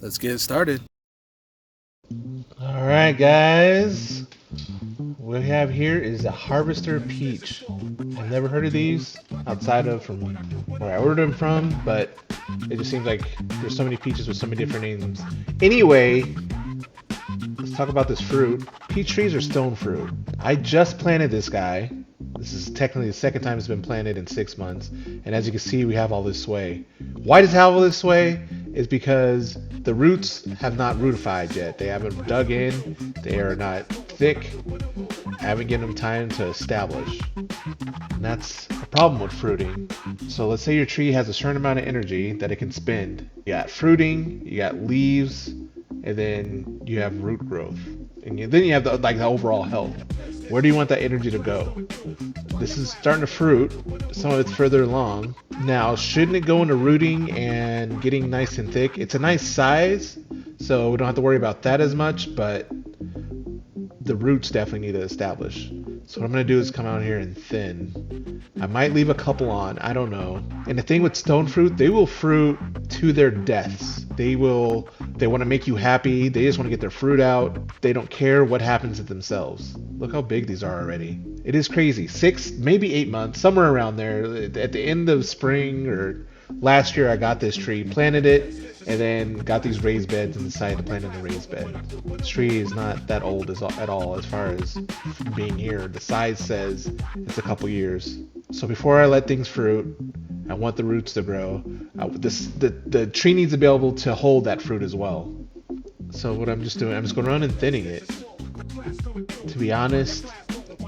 Let's get started. All right, guys. What we have here is a Harvester Peach. I've never heard of these outside of from where I ordered them from, but it just seems like there's so many peaches with so many different names. Anyway, let's talk about this fruit. Peach trees are stone fruit. I just planted this guy. This is technically the second time it's been planted in 6 months. And as you can see, we have all this sway. Why does it have all this sway? Is because the roots have not rootified yet. They haven't dug in. They are not thick. I haven't given them time to establish. And that's a problem with fruiting. So let's say your tree has a certain amount of energy that it can spend. You got fruiting, you got leaves, and then you have root growth. And then you have the overall health. Where do you want that energy to go? This is starting to fruit. Some of it's further along. Now, shouldn't it go into rooting and getting nice and thick? It's a nice size, so we don't have to worry about that as much, but the roots definitely need to establish. So what I'm going to do is come out here and thin. I might leave a couple on, I don't know. And the thing with stone fruit, they will fruit to their deaths. They want to make you happy. They just want to get their fruit out. They don't care what happens to themselves. Look how big these are already. It is crazy. 6, maybe 8 months, somewhere around there. At the end of spring or last year, I got this tree, planted it, and then got these raised beds and decided to plant in a raised bed. This tree is not that old at all as far as being here. The size says it's a couple years. So before I let things fruit, I want the roots to grow. The tree needs to be able to hold that fruit as well. So what I'm just doing, I'm just going around and thinning it. To be honest,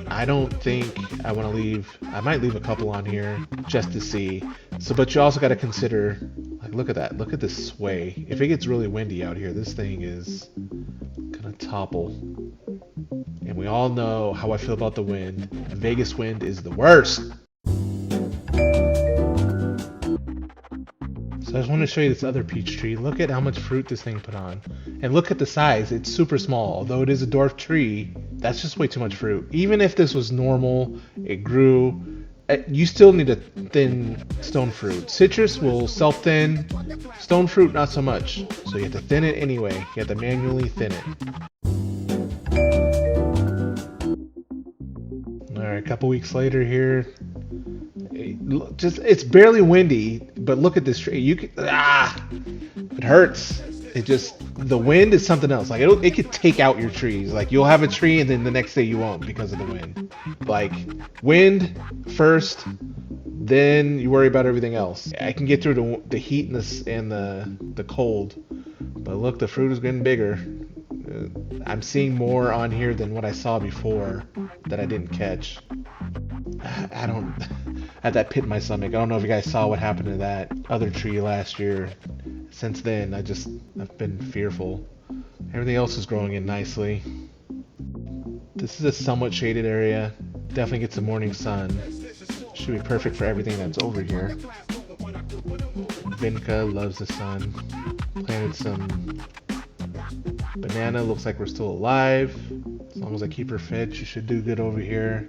I don't think I want to leave. I might leave a couple on here just to see. So, but you also got to consider, like, look at that. Look at this sway. If it gets really windy out here, this thing is gonna topple. And we all know how I feel about the wind. And Vegas wind is the worst. So I just want to show you this other peach tree. Look at how much fruit this thing put on. And look at the size. It's super small. Although it is a dwarf tree, that's just way too much fruit. Even if this was normal, it grew, you still need a thin stone fruit. Citrus will self-thin. Stone fruit, not so much. So you have to thin it anyway. You have to manually thin it. Alright, a couple weeks later here. It's barely windy, but look at this tree. It hurts. The wind is something else. Like it could take out your trees. Like you'll have a tree and then the next day you won't because of the wind. Like wind first, then you worry about everything else. I can get through the heat and the cold, but look, the fruit is getting bigger. I'm seeing more on here than what I saw before that I didn't catch. I had that pit in my stomach. I don't know if you guys saw what happened to that other tree last year. Since then, I've been fearful. Everything else is growing in nicely. This is a somewhat shaded area. Definitely get some morning sun. Should be perfect for everything that's over here. Vinca loves the sun. Planted some banana. Looks like we're still alive. As long as I keep her fed, she should do good over here.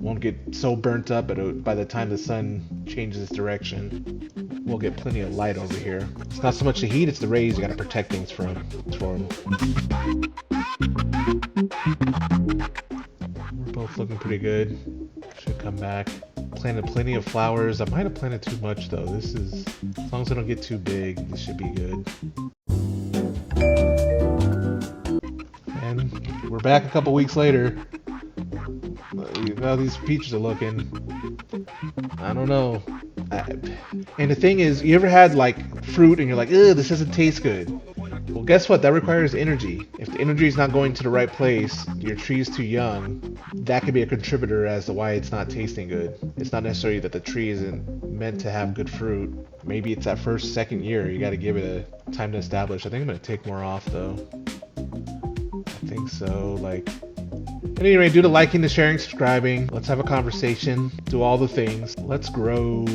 Won't get so burnt up, but by the time the sun changes its direction, we'll get plenty of light over here. It's not so much the heat, it's the rays you gotta protect things from. We're both looking pretty good. Should come back. Planted plenty of flowers. I might have planted too much though. As long as I don't get too big, this should be good. And we're back a couple weeks later. How these peaches are looking, I don't know. And the thing is, you ever had like fruit and you're like, ugh, this doesn't taste good? Well, guess what? That requires energy. If the energy is not going to the right place, your tree is too young, that could be a contributor as to why it's not tasting good. It's not necessarily that the tree isn't meant to have good fruit. Maybe it's that first, second year. You got to give it a time to establish. I think I'm going to take more off though. I think so. Anyway, do the liking, the sharing, subscribing. Let's have a conversation. Do all the things. Let's grow.